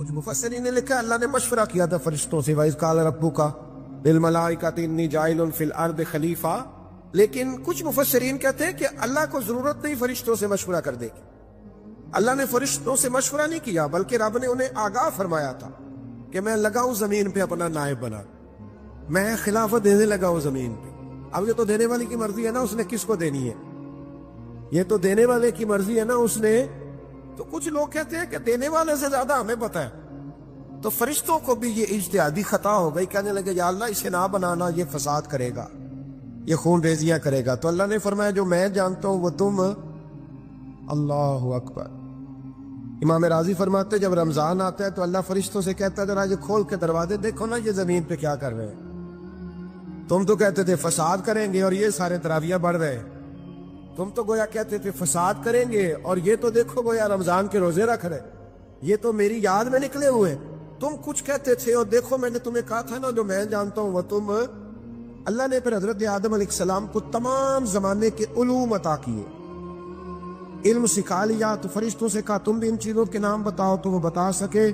کچھ مفسرین نے لکھا اللہ نے مشورہ کیا تھا فرشتوں سے وَإِذْ قَالَ رَبُّكَ لِلْمَلَائِكَةِ إِنِّي جَاعِلٌ فِي الْأَرْضِ خَلِيفَةً، لیکن کچھ مفسرین کہتے ہیں کہ اللہ کو ضرورت نہیں فرشتوں سے مشورہ کرنے کی، اللہ نے فرشتوں سے مشورہ نہیں کیا، بلکہ رب نے انہیں آگاہ فرمایا تھا کہ میں لگا ہوں زمین پہ اپنا نائب بنا، میں خلافت دینے لگا ہوں زمین پہ۔ اب یہ تو دینے والے کی مرضی ہے نا اس نے کس کو دینی ہے، یہ تو دینے والے کی مرضی ہے نا اس نے۔ تو کچھ لوگ کہتے ہیں کہ دینے والے سے زیادہ ہمیں پتہ ہے، تو فرشتوں کو بھی یہ اجتہادی خطا ہو گئی، کہنے لگے یا اللہ اسے نہ بنانا، یہ فساد کرے گا، یہ خون ریزیاں کرے گا۔ تو اللہ نے فرمایا جو میں جانتا ہوں وہ تم، اللہ اکبر۔ امام راضی فرماتے جب رمضان آتا ہے تو اللہ فرشتوں سے کہتا ہے ذرا یہ کھول کے دروازے دیکھو نا یہ زمین پہ کیا کر رہے ہیں، تم تو کہتے تھے فساد کریں گے اور یہ سارے تراویح بڑھ رہے، تم تو گویا کہتے تھے فساد کریں گے اور یہ تو دیکھو گویا رمضان کے روزے رکھ رہے، یہ تو میری یاد میں نکلے ہوئے، تم کچھ کہتے تھے اور دیکھو میں نے تمہیں کہا تھا نا جو میں جانتا ہوں وہ تم۔ اللہ نے پھر حضرت آدم علیہ السلام کو تمام زمانے کے علوم عطا کیے، علم سکھا لیا، تو فرشتوں سے کہا تم بھی ان چیزوں کے نام بتاؤ، تو وہ بتا سکے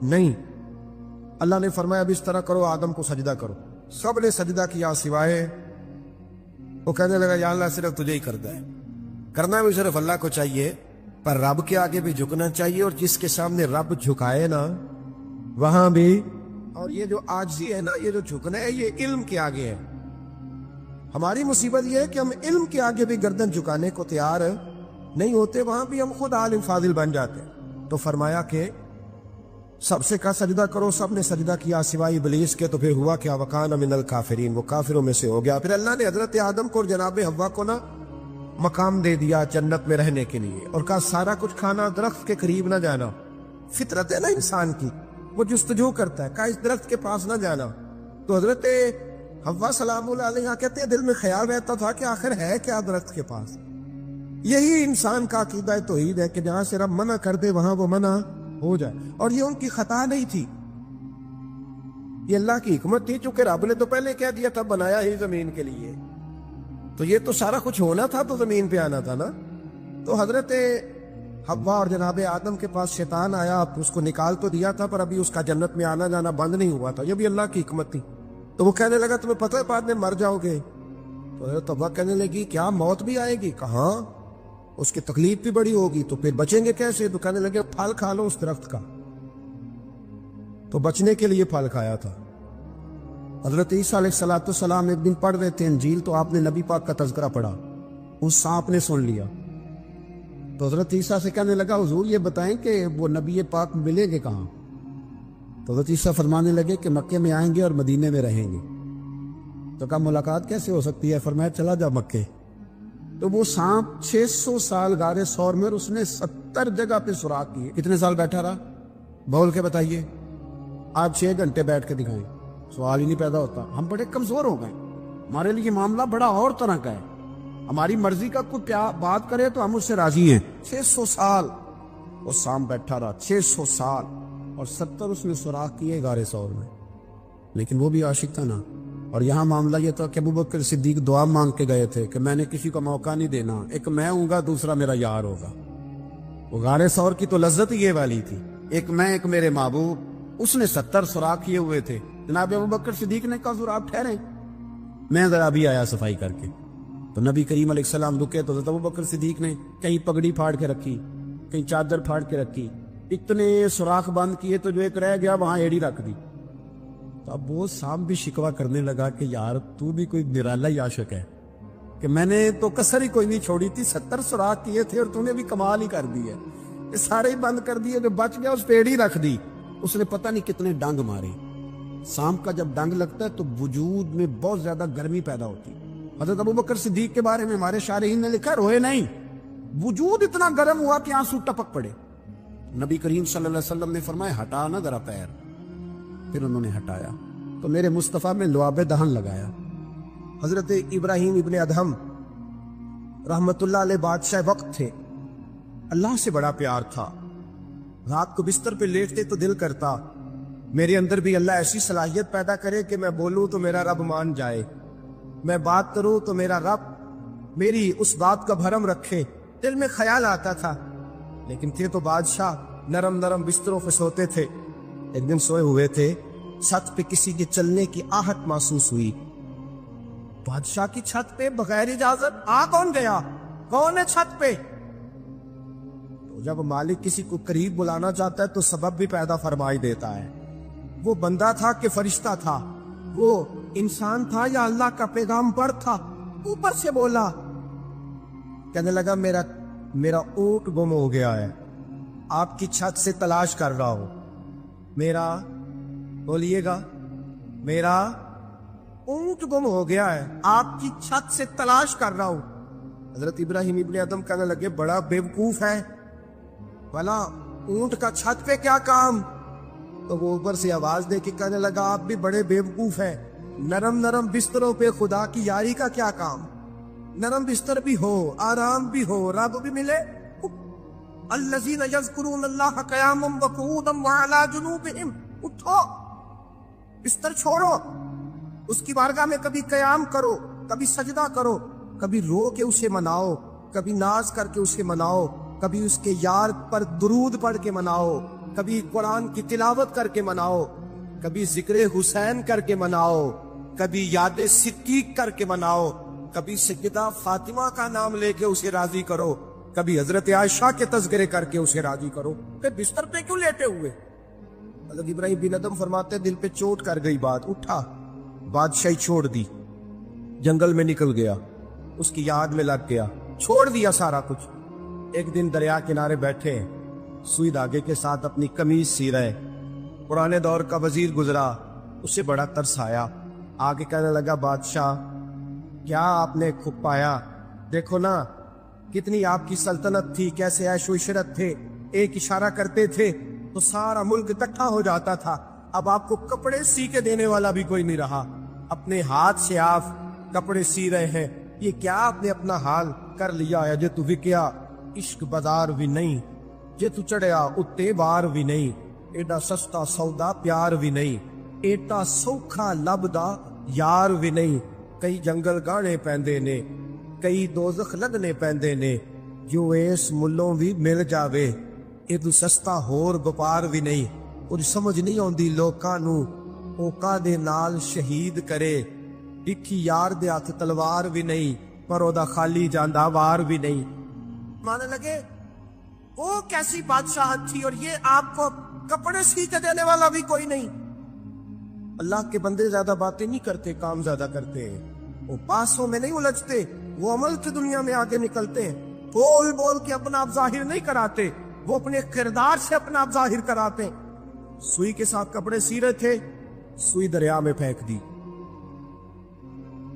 نہیں۔ اللہ نے فرمایا اب اس طرح کرو آدم کو سجدہ کرو، سب نے سجدہ کیا سوائے، وہ کہنے لگا یا اللہ صرف تجھے ہی کرنا ہے، کرنا بھی صرف اللہ کو چاہیے، پر رب کے آگے بھی جھکنا چاہیے، اور جس کے سامنے رب جھکائے نا وہاں بھی، اور یہ جو عاجزی ہے نا، یہ جو جھکنا ہے یہ علم کے آگے ہے۔ ہماری مصیبت یہ ہے کہ ہم علم کے آگے بھی گردن جھکانے کو تیار نہیں ہوتے، وہاں بھی ہم خود عالم فاضل بن جاتے ہیں۔ تو فرمایا کہ سب سے کہا سجدہ کرو، سب نے سجدہ کیا سوائے ابلیس کے، تو پھر ہوا کیا وَكَانَ مِنَ الْكَافِرِينَ، وہ کافروں میں سے ہو گیا۔ پھر اللہ نے حضرت آدم کو اور جناب حوا کو نا مقام دے دیا جنت میں رہنے کے لیے، اور کہا سارا کچھ کھانا، درخت کے قریب نہ جانا، فطرت ہے نا انسان کی، وہ جستجو کرتا ہے، کہا اس درخت کے پاس نہ جانا۔ تو حضرت حوا سلام اللہ علیہ کہتے ہیں دل میں خیال رہتا تھا کہ آخر ہے کیا درخت کے پاس۔ یہی انسان کا عقیدہ توحید ہے کہ جہاں سے رب منع کر دے وہاں وہ منع ہو جائے، اور یہ ان کی خطا نہیں تھی، یہ اللہ کی حکمت تھی، چونکہ رب نے تو پہلے کہہ دیا تھا بنایا ہی زمین کے لیے، تو یہ تو سارا کچھ ہونا تھا تو زمین پہ آنا تھا نا۔ تو حضرت حوا اور جناب آدم کے پاس شیطان آیا، اس کو نکال تو دیا تھا پر ابھی اس کا جنت میں آنا جانا بند نہیں ہوا تھا، یہ بھی اللہ کی حکمت تھی۔ تو وہ کہنے لگا تمہیں پتہ ہے بعد میں مر جاؤ گے، تو حضرت حوا کہنے لگی کیا موت بھی آئے گی، کہاں، اس کی تکلیف بھی بڑی ہوگی، تو پھر بچیں گے کیسے؟ تو کہنے لگے پھل کھا لو اس درخت کا، تو بچنے کے لیے پھل کھایا تھا۔ حضرت عیسیٰ علیہ السلام ایک دن پڑھ رہے تھے انجیل، تو آپ نے نبی پاک کا تذکرہ پڑھا، اس سانپ نے سن لیا، تو حضرت عیسیٰ سے کہنے لگا حضور یہ بتائیں کہ وہ نبی پاک ملیں گے کہاں؟ تو حضرت عیسیٰ فرمانے لگے کہ مکے میں آئیں گے اور مدینے میں رہیں گے۔ تو کہا ملاقات کیسے ہو سکتی ہے؟ فرمایا چلا جا مکے۔ تو وہ سانپ 600 سال غار ثور میں، اور اس نے 70 جگہ پہ سوراخ کیے۔ کتنے سال بیٹھا رہا؟ بول کے بتائیے، آپ 6 گھنٹے بیٹھ کے دکھائیں، سوال ہی نہیں پیدا ہوتا۔ ہم بڑے کمزور ہو گئے، ہمارے لیے معاملہ بڑا اور طرح کا ہے، ہماری مرضی کا کوئی بات کرے تو ہم اس سے راضی ہیں۔ 600 سال وہ سانپ بیٹھا رہا، 600 سال، اور 70 اس نے سوراخ کیے غار ثور میں، لیکن وہ بھی عاشق تھا نا۔ اور یہاں معاملہ یہ تھا کہ ابوبکر صدیق دعا مانگ کے گئے تھے کہ میں نے کسی کو موقع نہیں دینا، ایک میں ہوں گا دوسرا میرا یار ہوگا۔ وہ غار ثور کی تو لذت یہ والی تھی، ایک میں ایک میرے محبوب۔ اس نے 70 سوراخ کیے ہوئے تھے، جناب ابوبکر صدیق نے کہا حضور آپ ٹھہریں، میں ذرا بھی آیا صفائی کر کے۔ تو نبی کریم علیہ السلام رکے، تو حضرت ابوبکر صدیق نے کہیں پگڑی پھاڑ کے رکھی، کہیں چادر پھاڑ کے رکھی، اتنے سوراخ بند کیے تو جو ایک رہ گیا وہاں ایڑی رکھ دی۔ تو اب وہ سانپ بھی شکوہ کرنے لگا کہ یار تو بھی کوئی نرالا ہی عاشق ہے کہ میں نے تو کسر ہی کوئی نہیں چھوڑی تھی، 70 سوراخ کیے تھے اور تو نے بھی کمال ہی کر دی ہے، یہ سارے ہی بند کر دیے، جو بچ گیا اس پہ ایڑی رکھ دی۔ اس نے پتہ نہیں کتنے ڈنگ مارے۔ سانپ کا جب ڈنگ لگتا ہے تو وجود میں بہت زیادہ گرمی پیدا ہوتی۔ حضرت ابوبکر صدیق کے بارے میں ہمارے شارحین نے لکھا روئے نہیں، وجود اتنا گرم ہوا کہ آنسو ٹپک پڑے۔ نبی کریم صلی اللہ علیہ وسلم نے فرمایا ہٹا نا ذرا پیر، پھر انہوں نے ہٹایا تو میرے مصطفیٰ میں لعاب دہن لگایا۔ حضرت ابراہیم ابن ادہم رحمت اللہ علیہ بادشاہ وقت تھے، اللہ سے بڑا پیار تھا، رات کو بستر پہ لیٹتے تو دل کرتا میرے اندر بھی اللہ ایسی صلاحیت پیدا کرے کہ میں بولوں تو میرا رب مان جائے، میں بات کروں تو میرا رب میری اس بات کا بھرم رکھے۔ دل میں خیال آتا تھا، لیکن تھے تو بادشاہ، نرم نرم بستروں پہ سوتے تھے. ایک دن سوئے ہوئے تھے, چھت پہ کسی کے چلنے کی آہٹ محسوس ہوئی. بادشاہ کی چھت پہ بغیر اجازت آ کون گیا؟ کون ہے چھت پہ؟ تو جب مالک کسی کو قریب بلانا چاہتا ہے تو سبب بھی پیدا فرمائی دیتا ہے. وہ بندہ تھا کہ فرشتہ تھا؟ وہ انسان تھا یا اللہ کا پیغامبر تھا؟ اوپر سے بولا, کہنے لگا میرا اونٹ گم ہو گیا ہے, آپ کی چھت سے تلاش کر رہا ہوں. میرا بولیے گا, میرا اونٹ گم ہو گیا ہے, آپ کی چھت سے تلاش کر رہا ہوں. حضرت ابراہیم ابن ادم کہنے لگے بڑا بیوقوف ہے, بھلا اونٹ کا چھت پہ کیا کام؟ تو وہ اوپر سے آواز دے کے کہنے لگا آپ بھی بڑے بیوقوف ہیں, نرم نرم بستروں پہ خدا کی یاری کا کیا کام؟ نرم بستر بھی ہو, آرام بھی ہو, رب بھی ملے. الذین یذکرون اللہ قیاما وقعودا وعلی جنوبہم, اٹھو, بستر چھوڑو, اس کی بارگاہ میں کبھی قیام کرو, کبھی سجدہ کرو, کبھی رو کے اسے مناؤ, کبھی ناز کر کے اسے مناؤ, کبھی اس کے یار پر درود پڑھ کے مناؤ, کبھی قرآن کی تلاوت کر کے مناؤ, کبھی ذکر حسین کر کے مناؤ, کبھی یاد صدیق کر کے مناؤ, کبھی سیدہ فاطمہ کا نام لے کے اسے راضی کرو, کبھی حضرت عائشہ کے تذکرے کر کے اسے راضی کرو. پھر بستر پہ کیوں لیٹے ہوئے؟ حضرت ابراہیم بن ادم فرماتے دل پہ چوٹ کر گئی بات, اٹھا, بادشاہی چھوڑ دی, جنگل میں نکل گیا, اس کی یاد میں لگ گیا, چھوڑ دیا سارا کچھ. ایک دن دریا کنارے بیٹھے, سوئی دھاگے کے ساتھ اپنی قمیض سی رہے. پرانے دور کا وزیر گزرا, اسے بڑا ترس آیا, آگے کہنے لگا بادشاہ کیا آپ نے خوب پایا؟ دیکھو نا کتنی آپ کی سلطنت تھی, کیسے عیش و عشرت تھے, ایک اشارہ کرتے تھے تو سارا ملک اکٹھا ہو جاتا تھا. اب آپ کو کپڑے سی کے دینے والا بھی کوئی نہیں رہا, اپنے ہاتھ سے آپ کپڑے سی رہے ہیں. یہ کیا آپ نے اپنا حال کر لیا ہے؟ جے تو وکیا عشق بازار بھی نہیں, جے تو چڑھیا اتے بار بھی نہیں, ایڈا سستا سودا پیار بھی نہیں, ایڈا سوکھا لبدا یار بھی نہیں. کئی جنگل گانے پیندے نے, کئی دوزخ لگنے پیندے نے, جو اس ملوں بھی مل جاوے, ایڈو سستا ہور بپار بھی نہیں. اور سمجھ نہیں آندی لوکاں نو اوکا دے نال شہید کرے, ڈکھی یار دے ہاتھ تلوار بھی نہیں, پر او دا خالی جاندا وار بھی نہیں. مانے لگے وہ کیسی بادشاہت تھی, اور یہ آپ کو کپڑے سی کے دینے والا بھی کوئی نہیں. اللہ کے بندے زیادہ باتیں نہیں کرتے, کام زیادہ کرتے ہیں. وہ پاسوں میں نہیں الجھتے, وہ عمل کی دنیا میں آگے نکلتے ہیں. بول بول کے اپنا آپ ظاہر نہیں کراتے, وہ اپنے کردار سے اپنا آپ ظاہر کراتے ہیں. سوئی کے ساتھ کپڑے سی رہے تھے, سوئی دریا میں پھینک دی,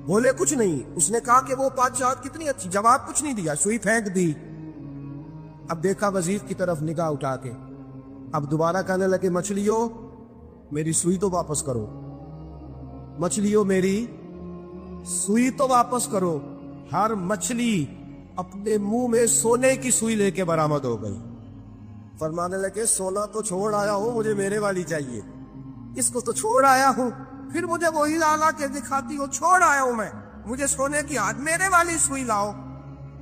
بولے کچھ نہیں. اس نے کہا کہ وہ بادشاہت کتنی اچھی, جواب کچھ نہیں دیا, سوئی پھینک دی. اب دیکھا وزیر کی طرف نگاہ اٹھا کے, اب دوبارہ کہنے لگے مچھلیوں میری سوئی تو واپس کرو, مچھلیوں میری سوئی تو واپس کرو. ہر مچھلی اپنے منہ میں سونے کی سوئی لے کے برآمد ہو گئی. فرمانے لگے سونا تو چھوڑ آیا ہوں, مجھے میرے والی چاہیے. اس کو تو چھوڑ آیا ہوں, پھر مجھے وہی لا کے دکھاتی ہو, چھوڑ آیا ہوں میں, مجھے سونے کی ہاتھ میرے والی سوئی لاؤ.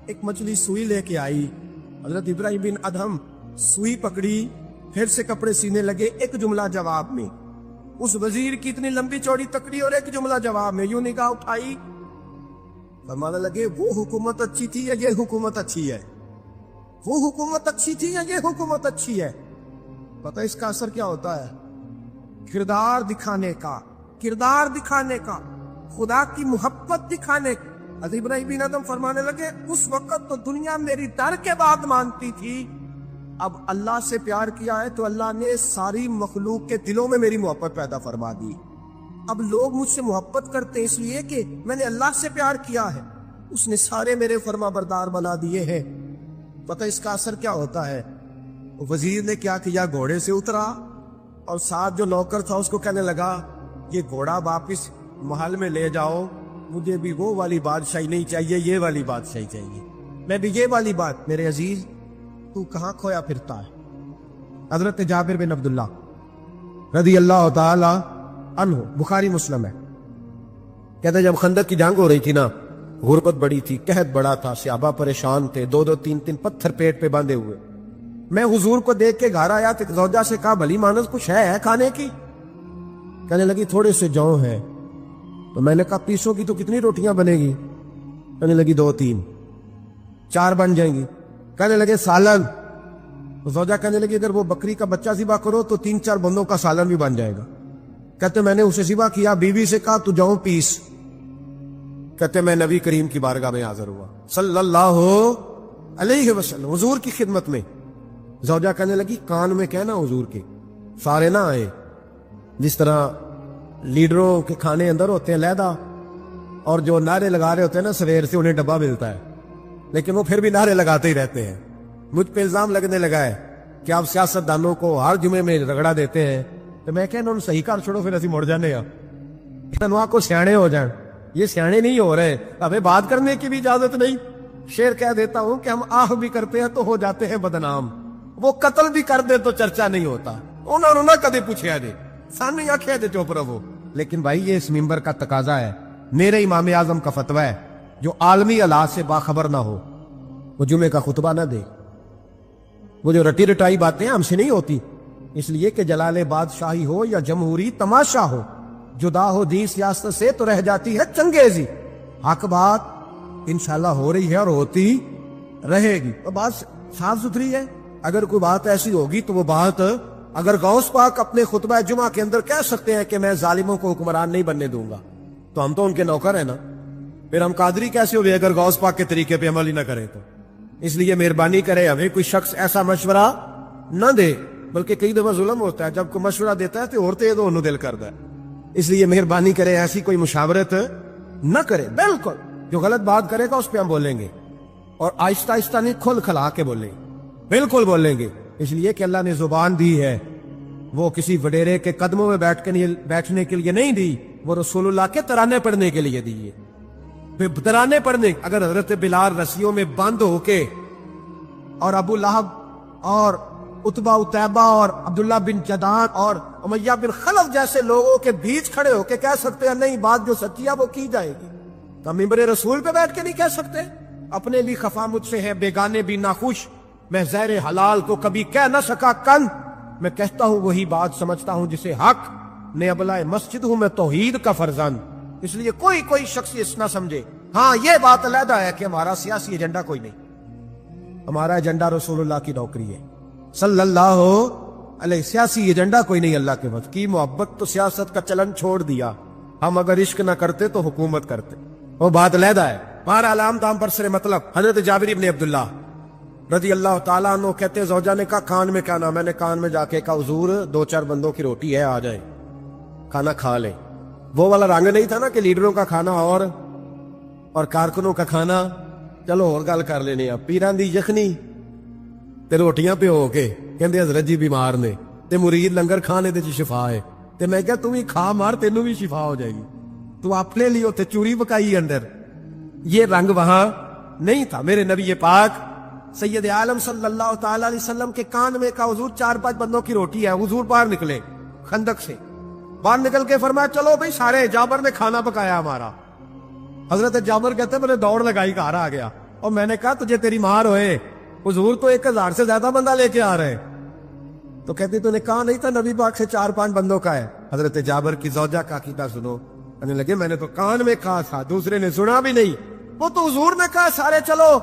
ایک مچھلی سوئی لے کے آئی. حضرت ابراہیم بن ادم سوئی پکڑی, پھر سے کپڑے سینے لگے. ایک جملہ جواب میں, اس وزیر کی اتنی لمبی چوڑی تکڑی اور ایک جملہ جواب میں, یوں نگاہ اٹھائی. فرمانے لگے وہ حکومت اچھی تھی یا یہ حکومت اچھی ہے؟ وہ حکومت اچھی تھی یا یہ حکومت اچھی ہے؟ پتہ اس کا اثر کیا ہوتا ہے؟ کردار دکھانے کا, کردار دکھانے کا, خدا کی محبت دکھانے کا. حضرت ابراہیم بن ادم فرمانے لگے اس وقت تو دنیا میری ڈر کے بعد مانتی تھی, اب اللہ سے پیار کیا ہے تو اللہ نے ساری مخلوق کے دلوں میں میری محبت پیدا فرما دی. اب لوگ مجھ سے محبت کرتے ہیں اس لیے کہ میں نے اللہ سے پیار کیا ہے, اس نے سارے میرے فرما بردار بنا دیے ہیں. پتہ اس کا اثر کیا ہوتا ہے؟ وزیر نے کیا کیا, گھوڑے سے اترا اور ساتھ جو نوکر تھا اس کو کہنے لگا یہ گھوڑا واپس محل میں لے جاؤ, مجھے بھی وہ والی بادشاہی نہیں چاہیے, یہ والی بادشاہی چاہیے. میں بھی یہ والی بات. میرے عزیز تو کہاں کھویا پھرتا ہے؟ حضرت جابر بن عبداللہ رضی اللہ تعالی عنہ, بخاری مسلم ہے, کہتے ہیں جب خندق کی جنگ ہو رہی تھی نا, غربت بڑی تھی, قحط بڑا تھا, صحابہ پریشان تھے, 2-2 3-3 پتھر پیٹ پہ باندھے ہوئے. میں حضور کو دیکھ کے گھر آیا تو زوجہ سے کہا بھلی مانس کچھ ہے کھانے کی؟ کہنے لگی تھوڑے سے جو ہے. تو میں نے کہا پیسوں کی تو کتنی روٹیاں بنے گی؟ کہنے لگی 2-3. 4 بن جائیں گی. کہنے لگے سالن. زوجہ کہنے لگی اگر وہ بکری کا بچہ ذبح کرو تو 3-4 بندوں کا سالن بھی بن جائے گا. کہتے میں نے اسے ذبح کیا, بیوی سے کہا تو جاؤ پیس. کہتے میں نبی کریم کی بارگاہ میں حاضر ہوا صلی اللہ علیہ وسلم, حضور کی خدمت میں. زوجہ کہنے لگی کان میں کہنا حضور کے, سارے نہ آئے. جس طرح لیڈروں کے کھانے اندر ہوتے ہیں علیحدہ, اور جو نعرے لگا رہے ہوتے ہیں نا سویر سے انہیں ڈبہ ملتا ہے, لیکن وہ پھر بھی نعرے لگاتے ہی رہتے ہیں. مجھ پہ الزام لگنے لگا ہے کہ آپ سیاست دانوں کو ہر جمعے میں رگڑا دیتے ہیں. تو میں کہنا صحیح کر چھوڑو پھر اسی مڑ جانے. تنوا کو سیانے ہو جائیں, یہ سیانے نہیں ہو رہے, ہمیں بات کرنے کی بھی اجازت نہیں. شعر کہہ دیتا ہوں کہ ہم آہ بھی کرتے ہیں تو ہو جاتے ہیں بدنام, وہ قتل بھی کر دے تو چرچا نہیں ہوتا. انہوں نے کدے پوچھا جے, سامنے آخیا جے چپ رہو. لیکن بھائی یہ اس ممبر کا تقاضا ہے, میرے امام اعظم کا فتویٰ ہے, جو عالمی حالات سے باخبر نہ ہو وہ جمعے کا خطبہ نہ دے. وہ جو رٹی رٹائی باتیں ہم سے نہیں ہوتی, اس لیے کہ جلال بادشاہی ہو یا جمہوری تماشا ہو, جدا ہو دین سیاست سے تو رہ جاتی ہے چنگیزی. حق بات انشاءاللہ ہو رہی ہے اور ہوتی رہے گی. تو بات صاف ستھری ہے. اگر کوئی بات ایسی ہوگی تو وہ بات, اگر غوث پاک اپنے خطبہ جمعہ کے اندر کہہ سکتے ہیں کہ میں ظالموں کو حکمران نہیں بننے دوں گا, تو ہم تو ان کے نوکر ہیں نا. پھر ہم قادری کیسے ہوئے اگر غوث پاک کے طریقے پہ عمل ہی نہ کریں تو؟ اس لیے مہربانی کرے ہمیں کوئی شخص ایسا مشورہ نہ دے. بلکہ کئی دفعہ ظلم ہوتا ہے, جب کوئی مشورہ دیتا ہے تو عورتیں تو انہوں دل کرتا ہے. اس لیے مہربانی کرے ایسی کوئی مشاورت نہ کرے. بالکل جو غلط بات کرے گا اس پہ ہم بولیں گے, اور آہستہ آہستہ نہیں, کھل کھلا کے بولیں گے, بالکل بولیں گے. اس لیے کہ اللہ نے زبان دی ہے, وہ کسی وڈیرے کے قدموں میں بیٹھنے کے لیے نہیں دی, وہ رسول اللہ کے ترانے پڑھنے کے لیے دی ہے. ترانے پڑھنے, اگر حضرت بلال رسیوں میں بند ہو کے اور ابو لہب اور عتبہ اتیبہ اور عبداللہ بن جدان اور امیہ بن خلف جیسے لوگوں کے بیچ کھڑے ہو کے کہہ سکتے ہیں نہیں بات جو سچی ہے وہ کی جائے گی, تو ممبر رسول پہ بیٹھ کے نہیں کہہ سکتے؟ اپنے بھی خفا مجھ سے ہے, بیگانے بھی ناخوش, میں زہر حلال کو کبھی کہہ نہ سکا کن, میں کہتا ہوں وہی بات سمجھتا ہوں جسے حق نے ابلائے مسجد ہوں میں توحید کا فرزند. اس لیے کوئی شخص اس نہ سمجھے. ہاں یہ بات علیحدہ ہے کہ ہمارا سیاسی ایجنڈا کوئی نہیں, ہمارا ایجنڈا رسول اللہ کی نوکری ہے صلی اللہ علیہ. سیاسی ایجنڈا کوئی نہیں. اللہ کے وقت کی محبت تو سیاست کا چلن چھوڑ دیا, ہم اگر عشق نہ کرتے تو حکومت کرتے, وہ بات علیحدہ ہے. ہمارا علام دام پر سر مطلب. حضرت جابر ابن عبداللہ رضی اللہ تعالیٰ عنہ کہتے زوجہ نے کہا کان میں کہنا, میں نے کان میں جا کے کہا حضور 2-4 بندوں کی روٹی ہے, آ جائیں کھانا کھا لیں. وہ والا رنگ نہیں تھا نا کہ لیڈروں کا کھانا اور کارکنوں کا کھانا چلو اور گل کر لینے. پیران دی یخنی تے روٹیاں پہ ہو کے کہندے حضرت جی بیمار نے تے مرید لنگر کھانے دے شفا ہے, تے میں کہا تو بھی کھا مار تینوں بھی شفا ہو جائے گی, تو اپنے لیے تے چوری پکائی اندر. یہ رنگ وہاں نہیں تھا. میرے نبی پاک سید عالم صلی اللہ تعالی علیہ وسلم کے کان میں کہا حضور 4-5 بندوں کی روٹی ہے. حضور باہر نکلے خندق سے, باہر نکل کے فرمایا چلو بھائی سارے, جابر نے کھانا پکایا ہمارا. حضرت جابر کہتے میں نے دوڑ لگائی گھر آ گیا, اور میں نے کہا تجھے تیری مار ہوئے, حضور تو 1000 سے زیادہ بندہ لے کے آ رہے. تو کہتی تو نے کہا نہیں تھا نبی پاک سے 4-5 بندوں کا ہے. حضرت جابر کی زوجہ کا عقیدہ سنو. کہنے لگے میں نے تو کان میں کہا تھا, دوسرے نے سنا بھی نہیں, وہ تو حضور نے کہا سارے چلو.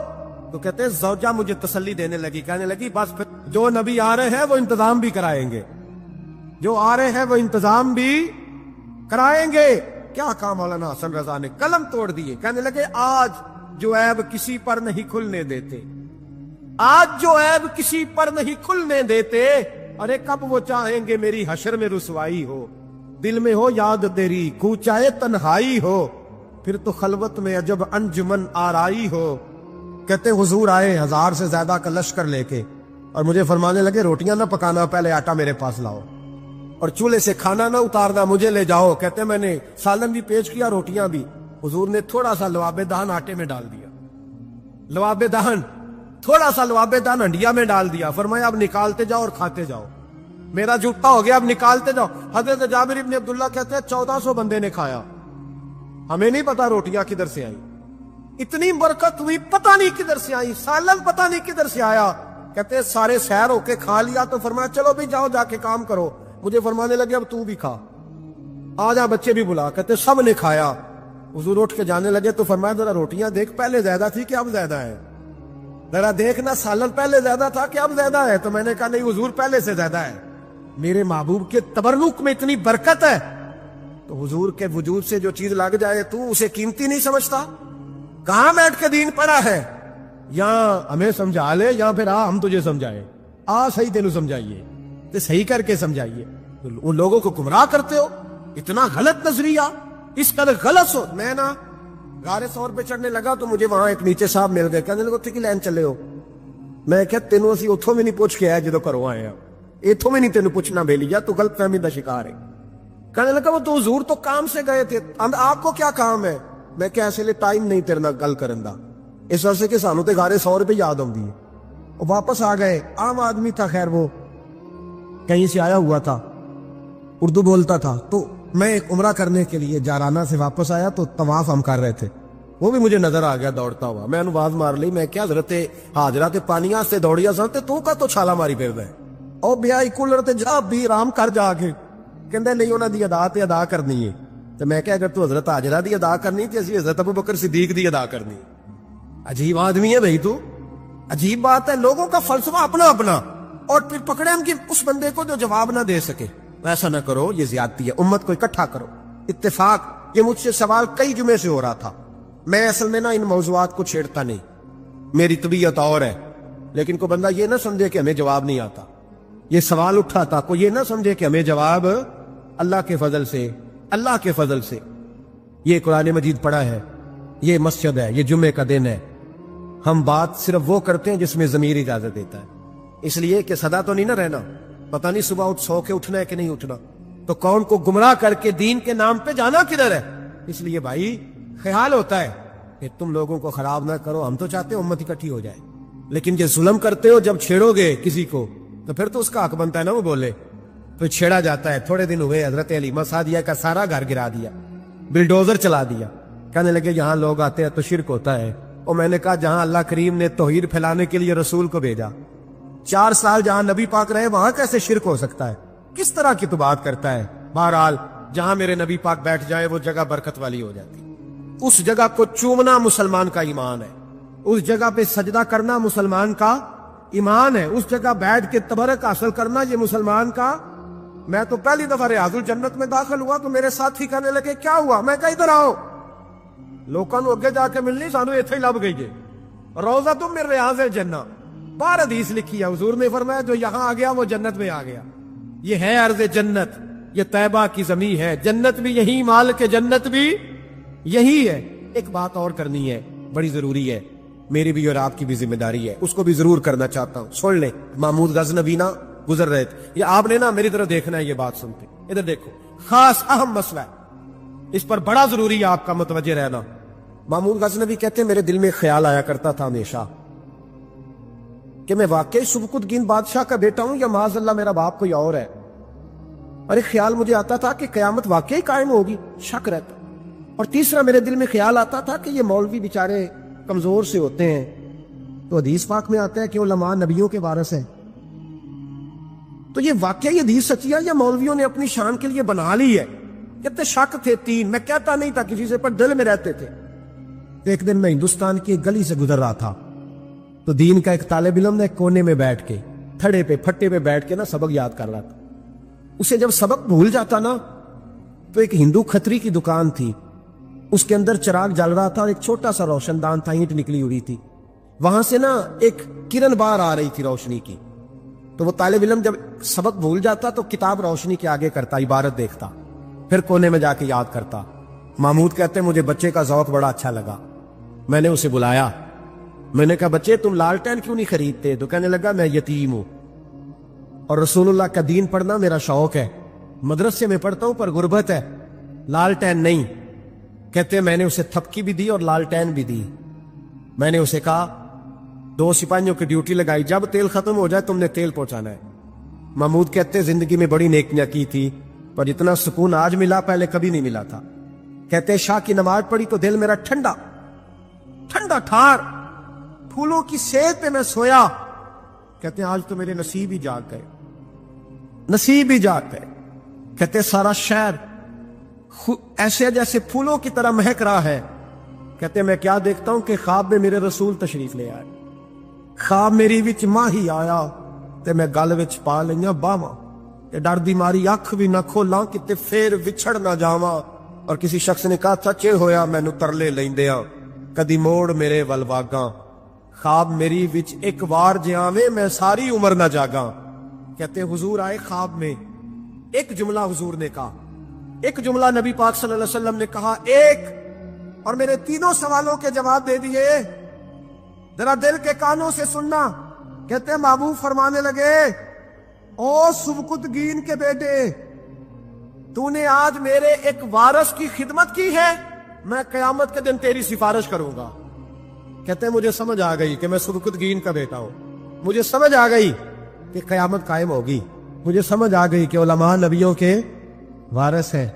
تو کہتے زوجہ مجھے تسلی دینے لگی, کہنے لگی بس پھر جو نبی آ رہے ہیں وہ انتظام بھی کرائیں گے, جو آ رہے ہیں وہ انتظام بھی کرائیں گے. کیا کہا مولانا حسن رضا نے, قلم توڑ دیے. کہنے لگے آج جو عیب کسی پر نہیں کھلنے دیتے, آج جو عیب کسی پر نہیں کھلنے دیتے, ارے کب وہ چاہیں گے میری حشر میں رسوائی ہو. دل میں ہو یاد تیری کوچائے تنہائی ہو, پھر تو خلوت میں عجب انجمن آرائی ہو. کہتے حضور آئے 1000 سے زیادہ کا لشکر لے کے, اور مجھے فرمانے لگے روٹیاں نہ پکانا, پہلے آٹا میرے پاس لاؤ, اور چولہے سے کھانا نہ اتارنا, مجھے لے جاؤ. کہتے میں نے سالن بھی پیش کیا, روٹیاں بھی. حضور نے تھوڑا سا لواب دہن آٹے میں ڈال دیا, لواب دہن تھوڑا سا لواب دہن ہنڈیا میں ڈال دیا. فرمایا اب نکالتے جاؤ اور کھاتے جاؤ, میرا جھوٹا ہو گیا, اب نکالتے جاؤ. حضرت جابر ابن عبداللہ کہتے ہیں 1400 بندے نے کھایا, ہمیں نہیں پتا روٹیاں کدھر سے آئی, اتنی برکت ہوئی پتہ نہیں کدھر سے آئی, سالن پتہ نہیں کدھر سے آیا. کہتے ہیں سارے سیر ہو کے کھا لیا تو فرمایا چلو بھی جاؤ جا کے کام کرو. مجھے فرمانے لگے اب تو بھی کھا, آ جا بچے بھی بلا. کہتے سب نے کھایا. حضور اٹھ کے جانے لگے تو فرمایا ذرا روٹیاں دیکھ, پہلے زیادہ تھی کہ اب زیادہ ہے, ذرا دیکھنا سالن پہلے زیادہ تھا کہ اب زیادہ ہے. تو میں نے کہا نہیں حضور پہلے سے زیادہ ہے, میرے محبوب کے تبرک میں اتنی برکت ہے. تو حضور کے وجود سے جو چیز لگ جائے تو اسے قیمتی نہیں سمجھتا. کہاں بیٹھ کے دین پڑھا ہے, یا ہمیں سمجھا لے یا پھر ہم تجھے سمجھائے, صحیح تینوں سمجھائیے تو صحیح کر کے سمجھائیے. ان لوگوں کو گمراہ کرتے ہو, اتنا غلط نظریہ, اس قدر غلط ہو. میں نا غار ثور پہ چڑھنے لگا تو مجھے وہاں ایک نیچے صاحب مل گئے, کہنے لگے اتنے کی لین چلے ہو. میں کہ تینوں اسی اتھوں میں نہیں پوچھ کے آئے جدو کرو آئے ہیں, اتھوں میں نہیں تینوں پوچھنا بے لیا, تو غلط فہمی دا شکار ہے. کہنے لگا وہ تو حضور تو کام سے گئے تھے, آپ کو کیا کام ہے. میں کہ ایسے لئے ٹائم نہیں تیرے نال گل کرن دا, اس وجہ سے کہ سانوں تے غار ثور پہ یاد آؤندی ہے. وہ واپس آ گئے, عام آدمی تھا, خیر وہ کہیں سے آیا ہوا تھا, اردو بولتا تھا. تو میں ایک عمرہ کرنے کے لیے جارانہ سے واپس آیا تو طواف ہم کر رہے تھے, وہ بھی مجھے نظر آ گیا دوڑتا ہوا. میں انہوں آواز مار لی, میں کیا حضرت حاجرہ تے پانیاں سے دوڑیا سن تے تو کا تو چھالا ماری پھر دے, او بیائی کولر تے جا بھی آرام کر جا کے. کہندے نہیں انہاں دی ادا تے ادا کرنی ہے. تو میں کہ اگر تو حضرت حاجرہ دی ادا کرنی تے اسی حضرت ابو بکر صدیق دی ادا کرنی. عجیب آدمی ہے بھائی تو, عجیب بات ہے. لوگوں کا فلسفہ اپنا اپنا, اور پھر پکڑے ہم کہ اس بندے کو جو جواب نہ دے سکے. ایسا نہ کرو, یہ زیادتی ہے. امت کو اکٹھا کرو. اتفاق, یہ مجھ سے سوال کئی جمعے سے ہو رہا تھا. میں اصل میں نا ان موضوعات کو چھیڑتا نہیں, میری طبیعت اور ہے. لیکن کوئی بندہ یہ نہ سمجھے کہ ہمیں جواب نہیں آتا. یہ سوال اٹھا تھا, کوئی یہ نہ سمجھے کہ ہمیں جواب اللہ کے فضل سے, اللہ کے فضل سے. یہ قرآن مجید پڑھا ہے, یہ مسجد ہے, یہ جمعے کا دن ہے. ہم بات صرف وہ کرتے ہیں جس میں ضمیر اجازت دیتا ہے. اس لیے کہ سدا تو نہیں نہ رہنا, پتہ نہیں صبح اٹھ سو کے اٹھنا ہے کہ نہیں اٹھنا, تو کون کو گمراہ کر کے دین کے نام پہ جانا کدھر ہے. اس لیے بھائی خیال ہوتا ہے کہ تم لوگوں کو خراب نہ کرو. ہم تو چاہتے ہیں امت اکٹھی ہو جائے, لیکن جو ظلم کرتے ہو جب چھیڑو گے کسی کو تو پھر تو اس کا حق بنتا ہے نا وہ بولے. تو چھیڑا جاتا ہے. تھوڑے دن ہوئے حضرت حلیمہ سعدیہ کا سارا گھر گرا دیا, بلڈوزر چلا دیا. کہنے لگے یہاں لوگ آتے ہیں تو شرک ہوتا ہے. اور میں نے کہا جہاں اللہ کریم نے توحید پھیلانے کے لیے رسول کو بھیجا, 4 سال جہاں نبی پاک رہے, وہاں کیسے شرک ہو سکتا ہے. کس طرح کی تو بات کرتا ہے. بہرحال جہاں میرے نبی پاک بیٹھ جائے وہ جگہ برکت والی ہو جاتی. اس جگہ کو چومنا مسلمان کا ایمان ہے, اس جگہ پہ سجدہ کرنا مسلمان کا ایمان ہے, اس جگہ بیٹھ کے تبرک حاصل کرنا یہ مسلمان کا. میں تو پہلی دفعہ ریاض الجنت میں داخل ہوا تو میرے ساتھی کہنے لگے کیا ہوا. میں کہا ادھر آؤ, لوکاں نو اگے جا کے ملنی, سانو ایتھے ہی لب گئی ہے. روضۃ من ریاض الجنہ, باہر حدیث لکھی ہے. حضور نے فرمایا جو یہاں آ گیا وہ جنت میں آ گیا. یہ ہے ارض جنت, یہ طیبہ کی زمین ہے. جنت بھی یہی, مال کے جنت بھی یہی ہے. ایک بات اور کرنی ہے, بڑی ضروری ہے, میری بھی اور آپ کی بھی ذمہ داری ہے, اس کو بھی ضرور کرنا چاہتا ہوں. سن لیں, محمود غزنوی نا گزر رہے تھے, یہ آپ نے نا میری طرف دیکھنا ہے. یہ بات سنتے ادھر دیکھو, خاص اہم مسئلہ ہے, اس پر بڑا ضروری ہے آپ کا متوجہ رہنا. محمود غزنوی کہتے ہیں میرے دل میں خیال آیا کرتا تھا ہمیشہ کہ میں واقعی سبکت الدین بادشاہ کا بیٹا ہوں یا معاذ اللہ میرا باپ کوئی اور ہے. اور ایک خیال مجھے آتا تھا کہ قیامت واقعی قائم ہوگی, شک رہتا. اور تیسرا میرے دل میں خیال آتا تھا کہ یہ مولوی بیچارے کمزور سے ہوتے ہیں, تو حدیث پاک میں آتا ہے کہ علماء نبیوں کے وارث ہیں. تو یہ واقعی حدیث سچی ہے یا مولویوں نے اپنی شان کے لیے بنا لی ہے. کتنے شک تھے 3, میں کہتا نہیں تھا کسی سے, پر دل میں رہتے تھے. ایک دن میں ہندوستان کی ایک گلی سے گزر رہا تھا تو دین کا ایک طالب علم نے ایک کونے میں بیٹھ کے, تھڑے پہ پھٹے پہ بیٹھ کے نا سبق یاد کر رہا تھا. اسے جب سبق بھول جاتا نا تو ایک ہندو کھتری کی دکان تھی, اس کے اندر چراغ جل رہا تھا اور ایک چھوٹا سا روشن دان تھا, اینٹ نکلی ہوئی تھی, وہاں سے نا ایک کرن باہر آ رہی تھی روشنی کی. تو وہ طالب علم جب سبق بھول جاتا تو کتاب روشنی کے آگے کرتا, عبارت دیکھتا, پھر کونے میں جا کے یاد کرتا. محمود کہتے مجھے بچے کا ذوق بڑا اچھا لگا. میں نے اسے بلایا, میں نے کہا بچے تم لالٹین کیوں نہیں خریدتے؟ تو کہنے لگا میں یتیم ہوں اور رسول اللہ کا دین پڑھنا میرا شوق ہے, مدرسے میں پڑھتا ہوں پر غربت ہے, لالٹین نہیں. کہتے میں نے اسے تھپکی بھی دی اور لالٹین بھی دی. میں نے اسے کہا 2 سپاہیوں کی ڈیوٹی لگائی, جب تیل ختم ہو جائے تم نے تیل پہنچانا ہے. محمود کہتے زندگی میں بڑی نیکیاں کی تھی پر اتنا سکون آج ملا پہلے کبھی نہیں ملا تھا. کہتے شاہ کی نماز پڑھی تو دل میرا ٹھنڈا ٹھنڈا ٹھار, پھولوں کی سیت پہ میں سویا کہتے ہیں آج تو میرے نصیب ہی جاگ گئے، نصیب ہی جاگ گئے۔ کہتے ہیں سارا شہر ایسے جیسے پھولوں کی طرح مہک رہا ہے۔ کہتے ہیں میں کیا دیکھتا ہوں کہ خواب میں میرے رسول تشریف لے آئے، خواب میری وچ ماہی آیا تے میں گل وچ پا لئیاں باواں، تے ڈر دی ماری اکھ بھی نہ کھولاں کتے پھر وچھڑ نہ جاواں۔ اور کسی شخص نے کہا سچے ہویا مینوں ترلے لیندیاں، کدی موڑ میرے ول واگاں، خواب میری وچ ایک وار جے آویں میں ساری عمر نہ جاگاں۔ کہتے ہیں حضور آئے خواب میں، ایک جملہ حضور نے کہا، ایک جملہ نبی پاک صلی اللہ علیہ وسلم نے کہا ایک، اور میرے تینوں سوالوں کے جواب دے دیے۔ ذرا دل کے کانوں سے سننا۔ کہتے ہیں محبوب فرمانے لگے او سبکتگین کے بیٹے، تو نے آج میرے ایک وارث کی خدمت کی ہے، میں قیامت کے دن تیری سفارش کروں گا۔ کہتے ہیں مجھے سمجھ آ گئی کہ میں سبکتگین کا بیٹا ہوں، مجھے سمجھ آ گئی کہ قیامت قائم ہوگی، مجھے سمجھ آ گئی کہ علماء نبیوں کے وارث ہیں۔